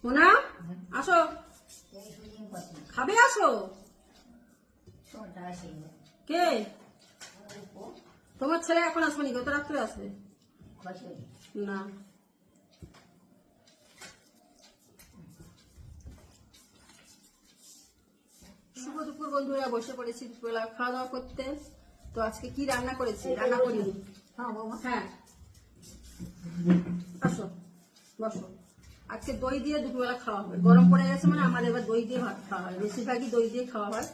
মোনা আসো, খাবে আসো। কে? তোমার ছেলে এখন আসবে নাকি? কত রাত্রে আসবে? না, শুভ দুপুর বন্ধুরা, বসে পড়েছি দুপুরবেলা খাওয়া দাওয়া করতে। তো আজকে কি রান্না করেছি? রান্না করিনি। হ্যাঁ আসো, বসো। আজকে দই দিয়ে দুপুরবেলা খাওয়া হবে। গরম পড়ে গেছে মানে আমাদের এবার দই দিয়ে ভাত খাওয়া হয়, বেশিরভাগই দই দিয়ে খাওয়া হয়।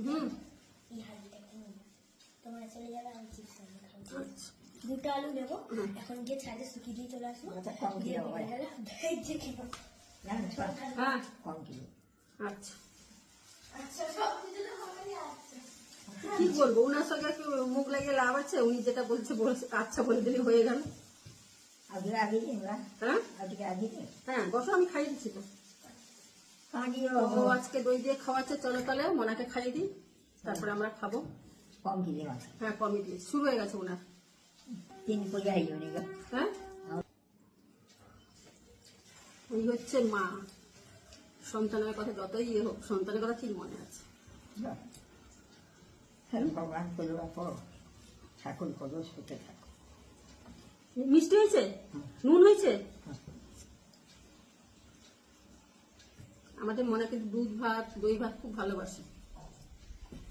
হুম, দুটো আলু দেবো, এখন গিয়ে ছাদে শুকিয়ে দিয়ে চলে আসবো। হ্যাঁ আচ্ছা, কি বলবো, ওনার সঙ্গে কি মুখ লাগিয়ে লাভ আছে? উনি যেটা বলছে বলছে, আচ্ছা বলে দিলে হয়ে গেল। হ্যাঁ হ্যাঁ, বসো, আমি খাইয়ে দিচ্ছি তো। ও আজকে দই দিয়ে খাওয়াচ্ছে, চলো তাহলে মোনাকে খাইয়ে দিই, তারপরে আমরা খাবো। হ্যাঁ কমই দিয়ে শুরু হয়ে গেছে ওনার। হ্যাঁ, এই হচ্ছে মা। সন্তানের কথা যতই ইয়ে হোক, সন্তানের কথা ঠিক মনে আছে। মিষ্টি হয়েছে, নুন হয়েছে। আমাদের মনে কিন্তু দুধ ভাত, দই ভাত খুব ভালোবাসে।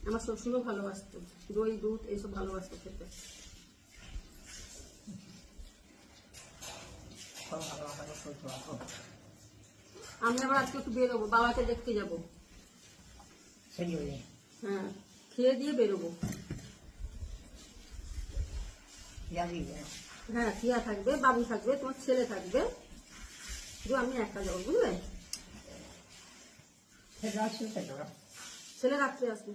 আমার শ্বশুরও ভালোবাসতো দই দুধ এইসব ভালোবাসতো খেতে। আমি আবার আজকে একটু বেরোবো, বাবাকে দেখতে যাবো। হ্যাঁ, খেয়ে দিয়ে বেরোবো। হ্যাঁ, টিয়া থাকবে, বাবু থাকবে, তোমার ছেলে থাকবে, শুধু আমি একা যাবো, বুঝলে? ছেলে রাত্রে আসবে।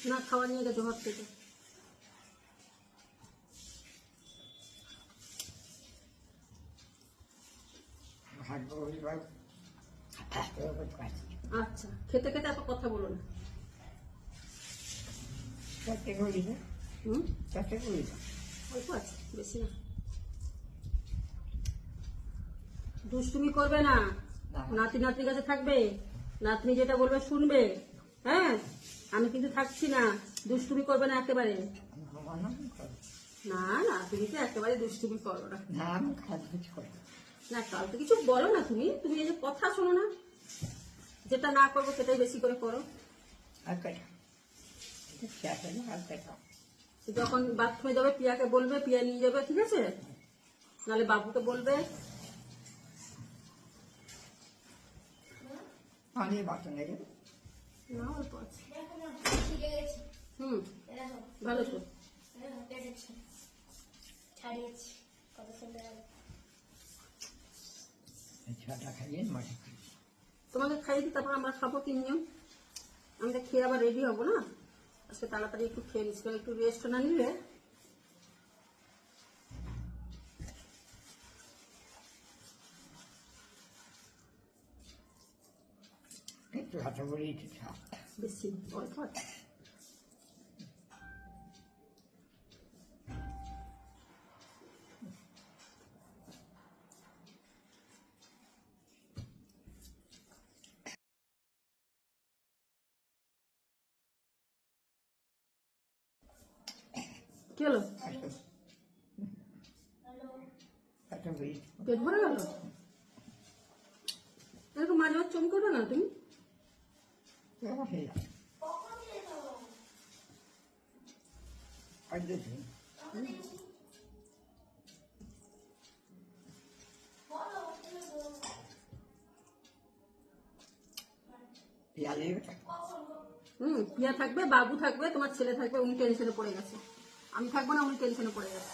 না, খাওয়া নিয়ে গেছে ঘর থেকে। আচ্ছা, খেতে খেতে এত কথা বলো না। অল্প আছে, বেশি না। দুষ্টুমি করবে না, নাতি নাতির কাছে থাকবে, নাতনি যেটা বলবে শুনবে। হ্যাঁ, আমি কিন্তু থাকছি না, দুষ্টুমি করবে না একেবারে। না না, তুমি তো একেবারে দুষ্টুমি করো না। না, কাল তো কিছু বলো না তুমি, তুমি এই যে কথা শোনো না, যেটা না করবো সেটাই বেশি করে করো। যখন বাথরুমে যাবে পিয়াকে বলবে, পিয়া নিয়ে যাবে, ঠিক আছে? নাহলে বাবুকে বলবে। না, অল্প আছে। হুম, ভালো তো। তোমাকে খাইয়ে দিই, তারপর আমরা খাবো তিনজন। আমি তো খেয়ে আবার রেডি হবো না, আজকে তাড়াতাড়ি একটু খেয়ে নিচ্ছি, একটু রেস্ট না নিলে। বেশি অল্প আছে। কি হলো? পেট ভরে গেল? এরকম মাঝে মাঝে চমক করবে না তুমি। পিয়া থাকবে, বাবু থাকবে, তোমার ছেলে থাকবে, উনি টেনশনে পড়ে গেছে। আমি থাকবো না, উনি টেনশনে পড়ে গেছে।